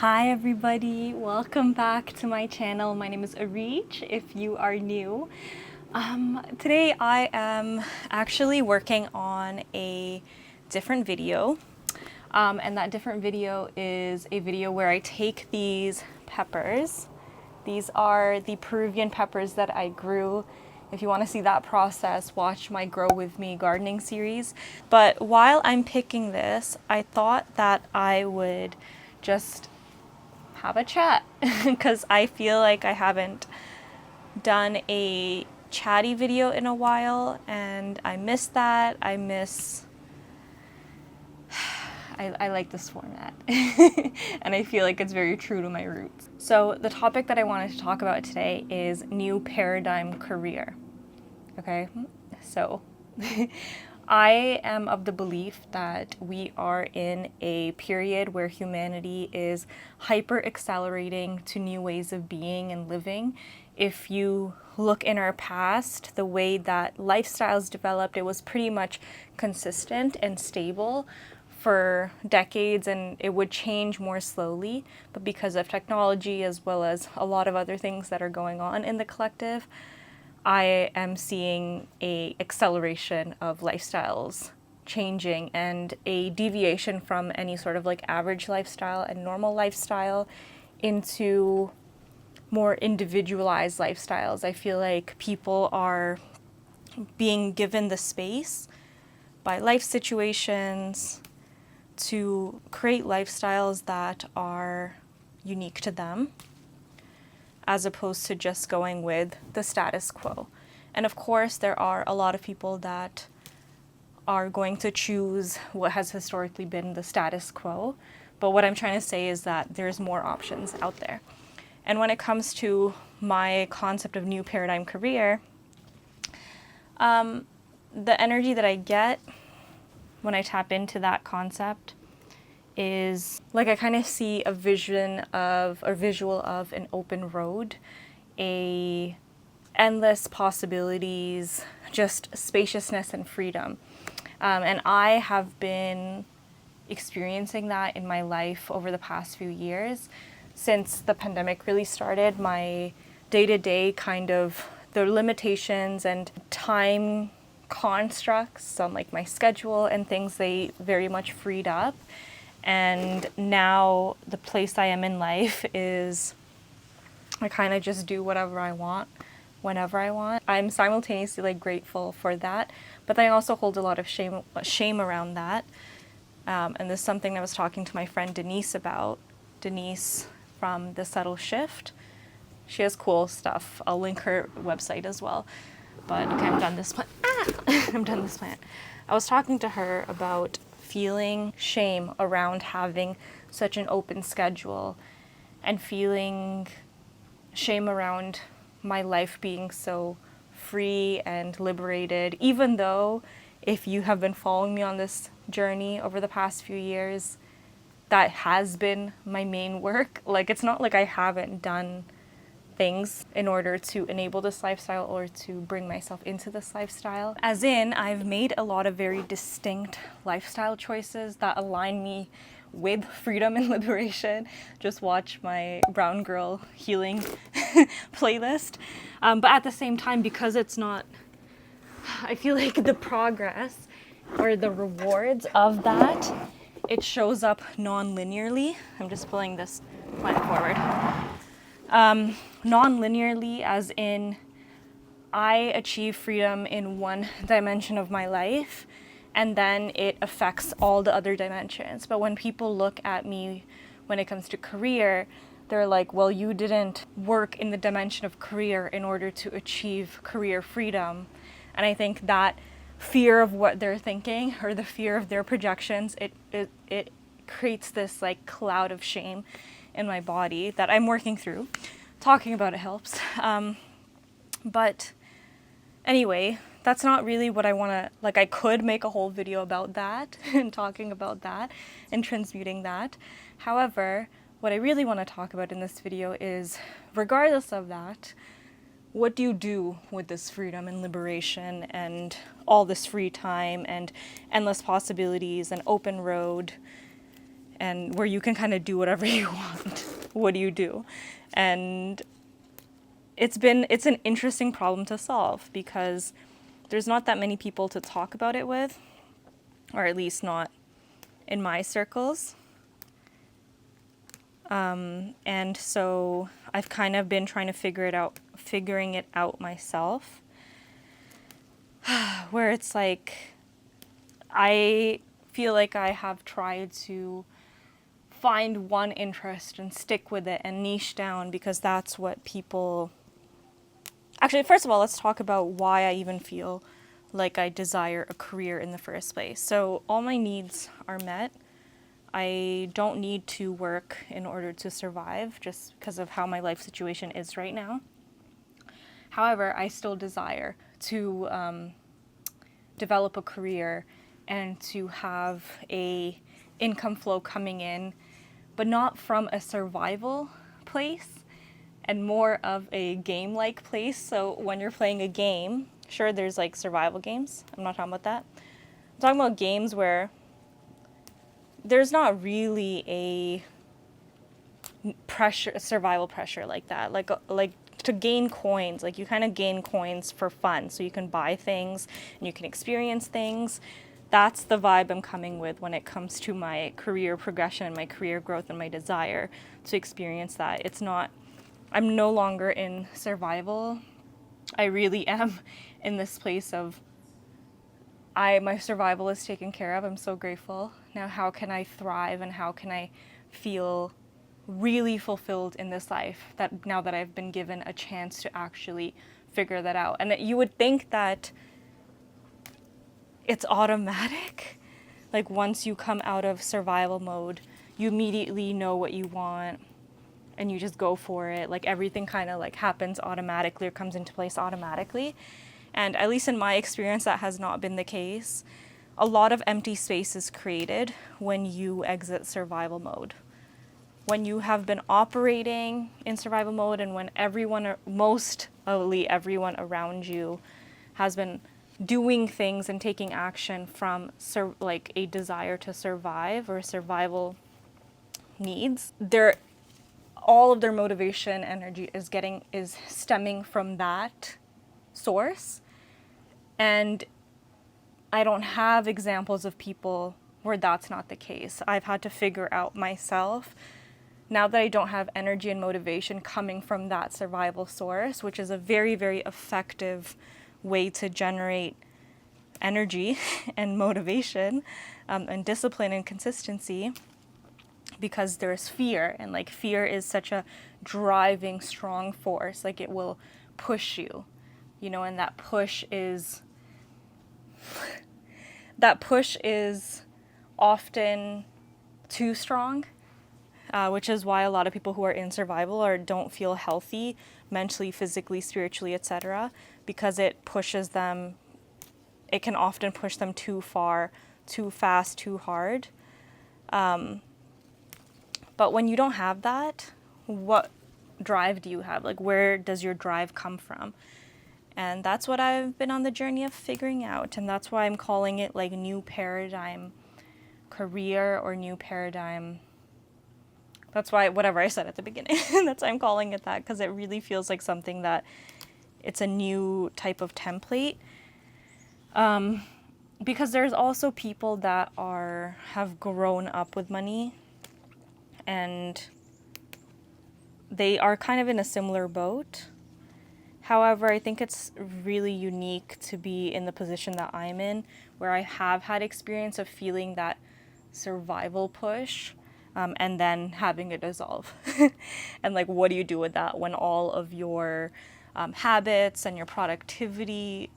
Hi everybody, welcome back to my channel. My name is Hiiii if you are new. Today I am actually working on a different video. And that different video is a video where I take these peppers. These are the Peruvian peppers that I grew. If you want to see that process, watch my Grow With Me gardening series. But while I'm picking this, I thought that I would just have a chat because I feel like I haven't done a chatty video in a while and I miss that. I like this format and I feel like it's very true to my roots. So the topic that I wanted to talk about today is new paradigm career. Okay, so I am of the belief that we are in a period where humanity is hyper accelerating to new ways of being and living. If you look in our past, the way that lifestyles developed, it was pretty much consistent and stable for decades, and it would change more slowly. But because of technology as well as a lot of other things that are going on in the collective, I am seeing a acceleration of lifestyles changing and a deviation from any sort of like average lifestyle and normal lifestyle into more individualized lifestyles. I feel like people are being given the space by life situations to create lifestyles that are unique to them, as opposed to just going with the status quo. And of course, there are a lot of people that are going to choose what has historically been the status quo. But what I'm trying to say is that there's more options out there. And when it comes to my concept of new paradigm career, the energy that I get when I tap into that concept is like I kind of see a vision of or visual of an open road, a endless possibilities, just spaciousness and freedom. And I have been experiencing that in my life over the past few years. Since the pandemic really started, my day-to-day kind of the limitations and time constructs on like my schedule and things, they very much freed up. And now the place I am in life is I kind of just do whatever I want, whenever I want. I'm simultaneously like grateful for that, but I also hold a lot of shame around that. And this is something I was talking to my friend Denise about. Denise from The Subtle Shift. She has cool stuff. I'll link her website as well. But okay, I'm done this plant. I'm done this plant. I was talking to her about feeling shame around having such an open schedule and feeling shame around my life being so free and liberated, even though if you have been following me on this journey over the past few years, that has been my main work. Like, it's not like I haven't done things in order to enable this lifestyle or to bring myself into this lifestyle. As in, I've made a lot of very distinct lifestyle choices that align me with freedom and liberation. Just watch my Brown Girl healing playlist. But at the same time, because it's not, I feel like the progress or the rewards of that, it shows up non-linearly. I'm just pulling this plant forward. Non-linearly, as in I achieve freedom in one dimension of my life and then it affects all the other dimensions. But when people look at me when it comes to career, they're like, well, you didn't work in the dimension of career in order to achieve career freedom. And I think that fear of what they're thinking or the fear of their projections, it creates this like cloud of shame in my body that I'm working through. Talking about it helps. But anyway, that's not really what I want to, like, I could make a whole video about that and talking about that and transmuting that. However, what I really want to talk about in this video is, regardless of that, what do you do with this freedom and liberation and all this free time and endless possibilities and open road and where you can kind of do whatever you want. What do you do? And it's an interesting problem to solve because there's not that many people to talk about it with, or at least not in my circles. And so I've kind of been trying to figuring it out myself, where it's like, I feel like I have tried to find one interest and stick with it and niche down because that's what people... Actually, first of all, let's talk about why I even feel like I desire a career in the first place. So all my needs are met. I don't need to work in order to survive just because of how my life situation is right now. However, I still desire to develop a career and to have a income flow coming in, but not from a survival place and more of a game-like place. So when you're playing a game, sure, there's like survival games. I'm not talking about that. I'm talking about games where there's not really a survival pressure like that. Like to gain coins, like you kind of gain coins for fun, so you can buy things and you can experience things. That's the vibe I'm coming with when it comes to my career progression and my career growth and my desire to experience that. I'm no longer in survival. I really am in this place of my survival is taken care of. I'm so grateful. Now how can I thrive and how can I feel really fulfilled in this life that now that I've been given a chance to actually figure that out? And you would think that it's automatic. Like once you come out of survival mode, you immediately know what you want and you just go for it. Like everything kind of like happens automatically or comes into place automatically. And at least in my experience, that has not been the case. A lot of empty space is created when you exit survival mode. When you have been operating in survival mode and when mostly everyone around you has been doing things and taking action from like a desire to survive or survival needs, all of their motivation energy is stemming from that source. And I don't have examples of people where that's not the case. I've had to figure out myself now that I don't have energy and motivation coming from that survival source, which is a very, very effective way to generate energy and motivation and discipline and consistency, because there's fear, and like fear is such a driving, strong force. Like it will push you, and that push is often too strong, which is why a lot of people who are in survival don't feel healthy mentally, physically, spiritually, etc., because it can often push them too far, too fast, too hard. But when you don't have that, what drive do you have? Like, where does your drive come from? And that's what I've been on the journey of figuring out. And that's why I'm calling it like new paradigm career or new paradigm. That's why, whatever I said at the beginning, that's why I'm calling it that, because it really feels like something that it's a new type of template. Because there's also people that have grown up with money and they are kind of in a similar boat. However, I think it's really unique to be in the position that I'm in, where I have had experience of feeling that survival push and then having it dissolve. And like, what do you do with that when all of your habits and your productivity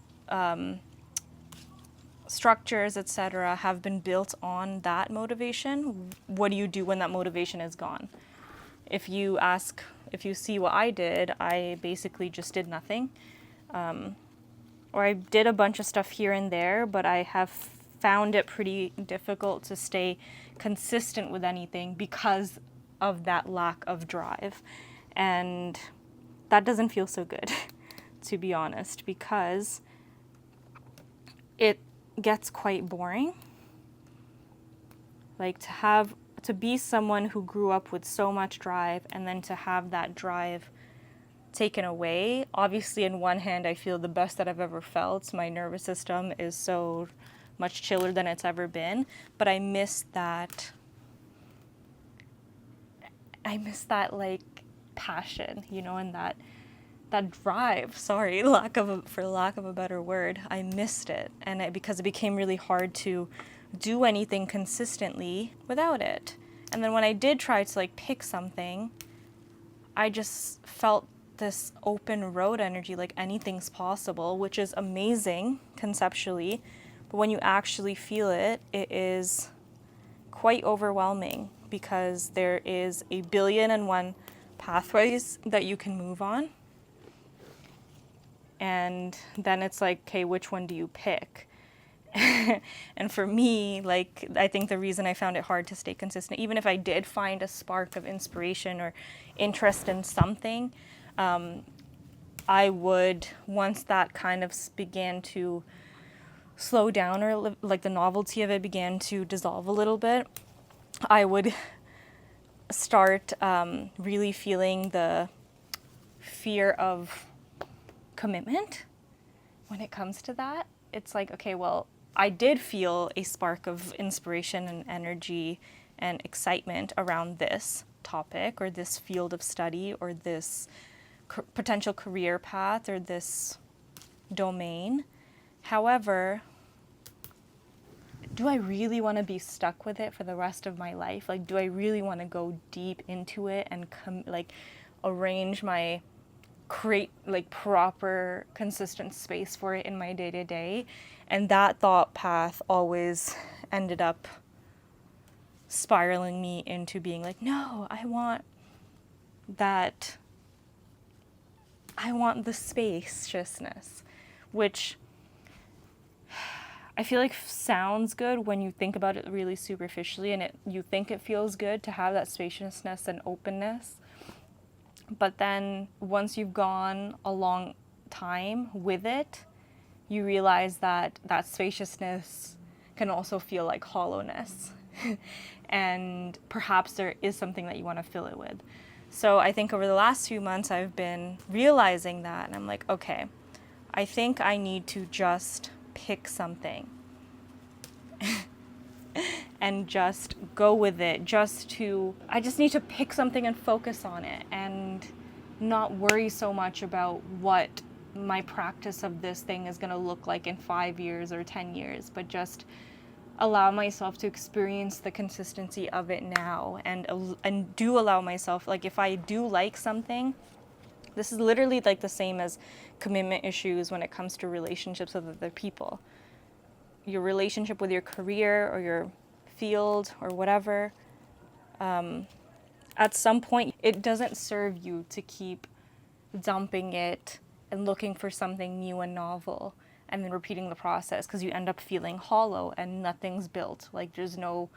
structures, etc., have been built on that motivation? What do you do when that motivation is gone? If you see what I did, I basically just did nothing. Or I did a bunch of stuff here and there, but I have found it pretty difficult to stay consistent with anything because of that lack of drive. And that doesn't feel so good, to be honest, because it gets quite boring. Like to to be someone who grew up with so much drive and then to have that drive taken away, obviously in one hand I feel the best that I've ever felt. My nervous system is so much chiller than it's ever been, but I miss that like passion, you know, and that drive, sorry, for lack of a better word. I missed it, and because it became really hard to do anything consistently without it. And then when I did try to like pick something, I just felt this open road energy, like anything's possible, which is amazing conceptually, but when you actually feel it, it is quite overwhelming, because there is 1,000,000,001 pathways that you can move on. And then it's like, okay, which one do you pick? And for me, like, I think the reason I found it hard to stay consistent, even if I did find a spark of inspiration or interest in something, I would, once that kind of began to slow down, or like the novelty of it began to dissolve a little bit, I would start really feeling the fear of commitment when it comes to that. It's like, okay, well, I did feel a spark of inspiration and energy and excitement around this topic or this field of study or this potential career path or this domain. However, do I really want to be stuck with it for the rest of my life? Like, do I really want to go deep into it and create like proper consistent space for it in my day-to-day? And that thought path always ended up spiraling me into being like, no, I want the spaciousness, which I feel like sounds good when you think about it really superficially, and you think it feels good to have that spaciousness and openness. But then once you've gone a long time with it, you realize that that spaciousness can also feel like hollowness. And perhaps there is something that you want to fill it with. So I think over the last few months I've been realizing that, and I'm like, okay, I think I need to just pick something and just go with it. I just need to pick something and focus on it and not worry so much about what my practice of this thing is going to look like in 5 years or 10 years, but just allow myself to experience the consistency of it now, and do allow myself, like, if I do like something, this is literally like the same as commitment issues when it comes to relationships with other people. Your relationship with your career or your field or whatever, at some point it doesn't serve you to keep dumping it and looking for something new and novel and then repeating the process, because you end up feeling hollow and nothing's built. Like, there's nothing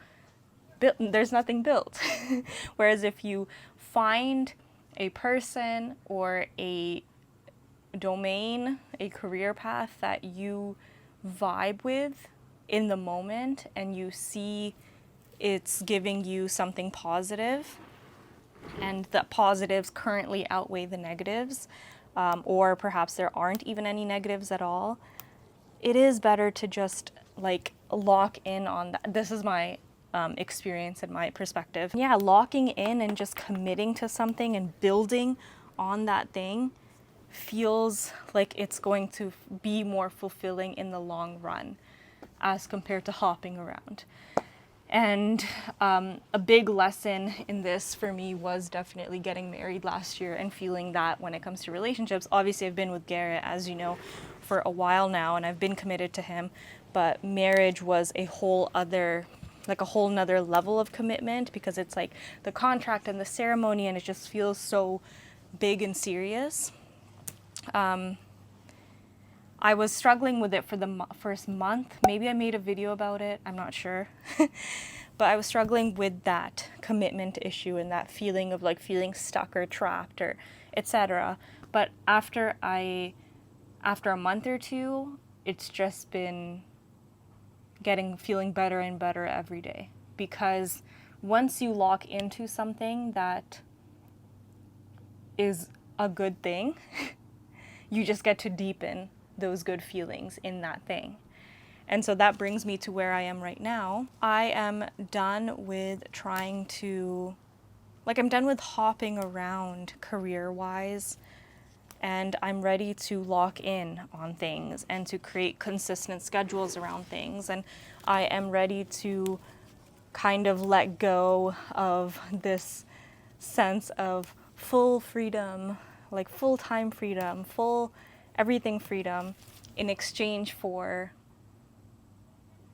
built. Whereas if you find a person or a domain, a career path that you vibe with in the moment, and you see it's giving you something positive, and the positives currently outweigh the negatives, or perhaps there aren't even any negatives at all, it is better to just like lock in on that. This is my experience and my perspective. Yeah, locking in and just committing to something and building on that thing feels like it's going to be more fulfilling in the long run as compared to hopping around. And a big lesson in this for me was definitely getting married last year and feeling that when it comes to relationships. Obviously, I've been with Garrett, as you know, for a while now, and I've been committed to him, but marriage was a whole nother level of commitment, because it's like the contract and the ceremony, and it just feels so big and serious. I was struggling with it for the first month. Maybe I made a video about it, I'm not sure. But I was struggling with that commitment issue and that feeling of like feeling stuck or trapped or etc. But after a month or two, it's just been feeling better and better every day, because once you lock into something that is a good thing, you just get to deepen those good feelings in that thing. And so that brings me to where I am right now. I am done with trying to, I'm done with hopping around career-wise, and I'm ready to lock in on things and to create consistent schedules around things. And I am ready to kind of let go of this sense of full freedom, like full-time freedom, full everything freedom, in exchange for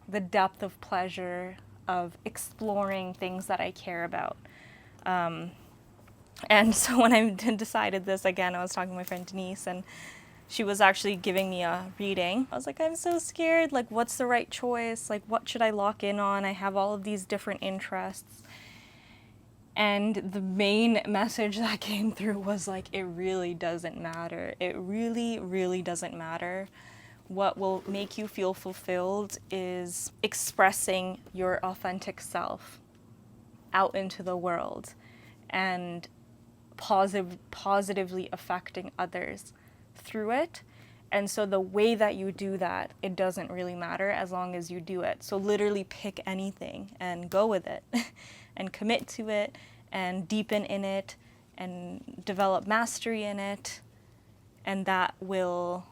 the depth of pleasure of exploring things that I care about. And so when I decided this, again, I was talking to my friend Denise, and she was actually giving me a reading. I was like, I'm so scared. Like, what's the right choice? Like, what should I lock in on? I have all of these different interests. And the main message that came through was like, it really doesn't matter. It really, really doesn't matter. What will make you feel fulfilled is expressing your authentic self out into the world and positively affecting others through it. And so the way that you do that, it doesn't really matter as long as you do it. So literally pick anything and go with it and commit to it and deepen in it and develop mastery in it. And that will,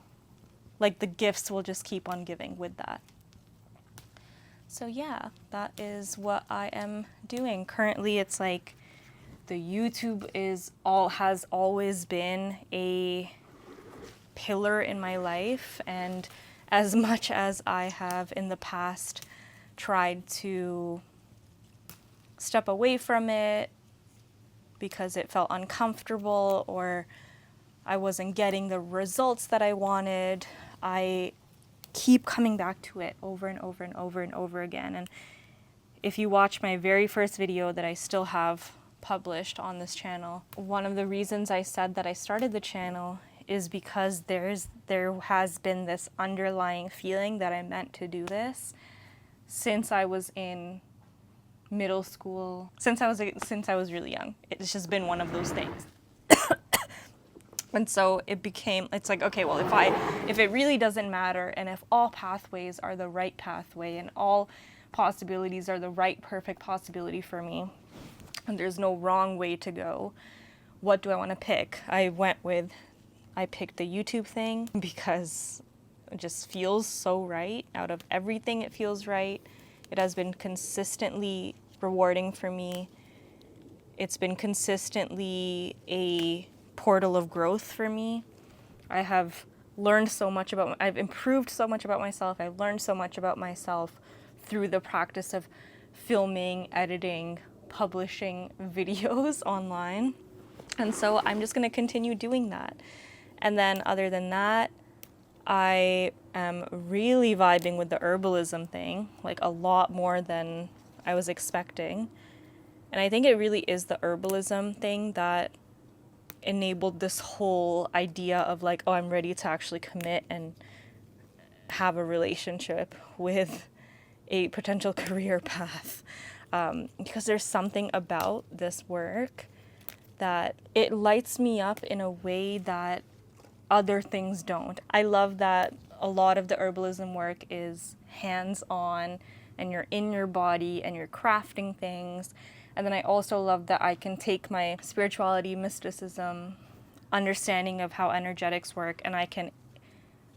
like, the gifts will just keep on giving with that. So yeah, that is what I am doing. Currently it's like the YouTube has always been a pillar in my life, and as much as I have in the past tried to step away from it because it felt uncomfortable or I wasn't getting the results that I wanted, I keep coming back to it over and over and over and over again. And if you watch my very first video that I still have published on this channel, one of the reasons I said that I started the channel is because there has been this underlying feeling that I meant to do this since I was in middle school, since I was really young. It's just been one of those things. And so it's like, okay, well, if it really doesn't matter, and if all pathways are the right pathway and all possibilities are the right perfect possibility for me, and there's no wrong way to go, what do I want to pick? I picked the YouTube thing because it just feels so right. Out of everything, it feels right. It has been consistently rewarding for me. It's been consistently a portal of growth for me. I've improved so much about myself. I've learned so much about myself through the practice of filming, editing, publishing videos online. And so I'm just going to continue doing that. And then other than that, I am really vibing with the herbalism thing, like a lot more than I was expecting. And I think it really is the herbalism thing that enabled this whole idea of like, oh, I'm ready to actually commit and have a relationship with a potential career path. Because there's something about this work that it lights me up in a way that other things don't. I love that a lot of the herbalism work is hands-on and you're in your body and you're crafting things. And then I also love that I can take my spirituality, mysticism, understanding of how energetics work, and I can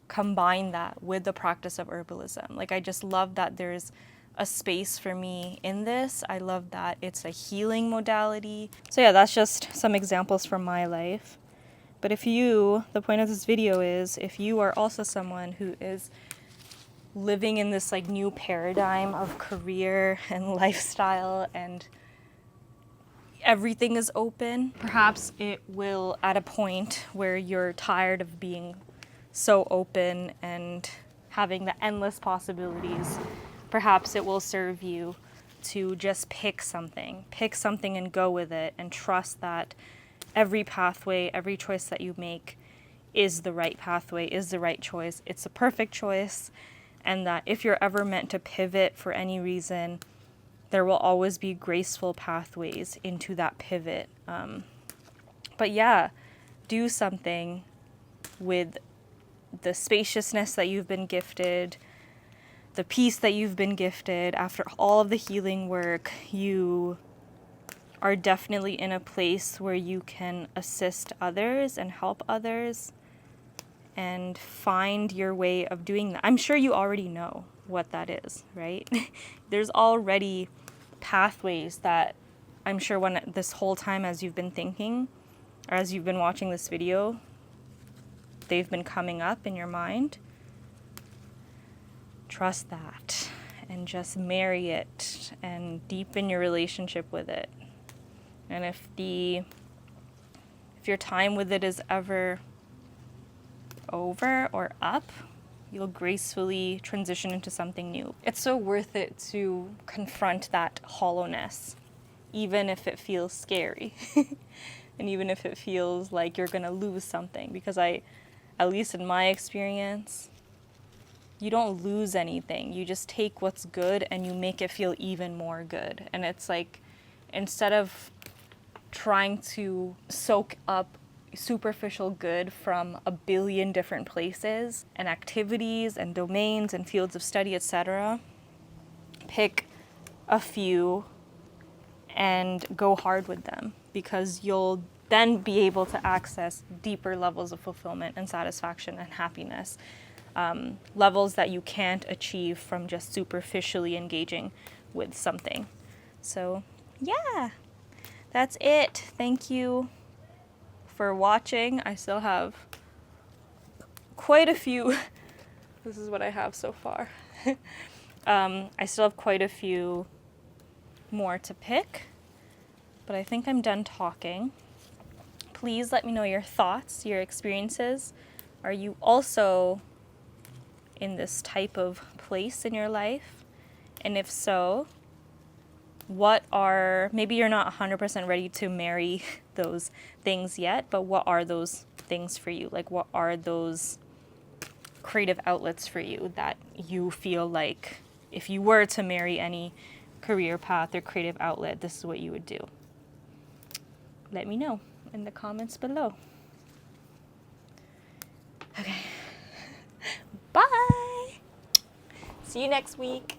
combine that with the practice of herbalism. Like, I just love that there's a space for me in this. I love that it's a healing modality. So yeah, that's just some examples from my life. But the point of this video is, if you are also someone who is living in this like new paradigm of career and lifestyle and everything is open, perhaps it will at a point where you're tired of being so open and having the endless possibilities, perhaps it will serve you to just pick something and go with it and trust that every pathway, every choice that you make is the right pathway, is the right choice. It's the perfect choice. And that if you're ever meant to pivot for any reason, there will always be graceful pathways into that pivot. But yeah, do something with the spaciousness that you've been gifted, the peace that you've been gifted. After all of the healing work, you are definitely in a place where you can assist others and help others and find your way of doing that. I'm sure you already know what that is, right? There's already pathways that I'm sure when this whole time as you've been thinking or as you've been watching this video, they've been coming up in your mind. Trust that and just marry it and deepen your relationship with it. And if your time with it is ever over or up, you'll gracefully transition into something new. It's so worth it to confront that hollowness, even if it feels scary. And even if it feels like you're gonna lose something, because at least in my experience, you don't lose anything. You just take what's good and you make it feel even more good. And it's like, instead of trying to soak up superficial good from a billion different places and activities and domains and fields of study, etc., pick a few and go hard with them, because you'll then be able to access deeper levels of fulfillment and satisfaction and happiness, levels that you can't achieve from just superficially engaging with something. So yeah, that's it. Thank you for watching. I still have quite a few. This is what I have so far. I still have quite a few more to pick, but I think I'm done talking. Please let me know your thoughts, your experiences. Are you also in this type of place in your life? And if so, maybe you're not 100% ready to marry those things yet, but what are those things for you? Like, what are those creative outlets for you that you feel like if you were to marry any career path or creative outlet, this is what you would do? Let me know in the comments below. Okay. Bye. See you next week.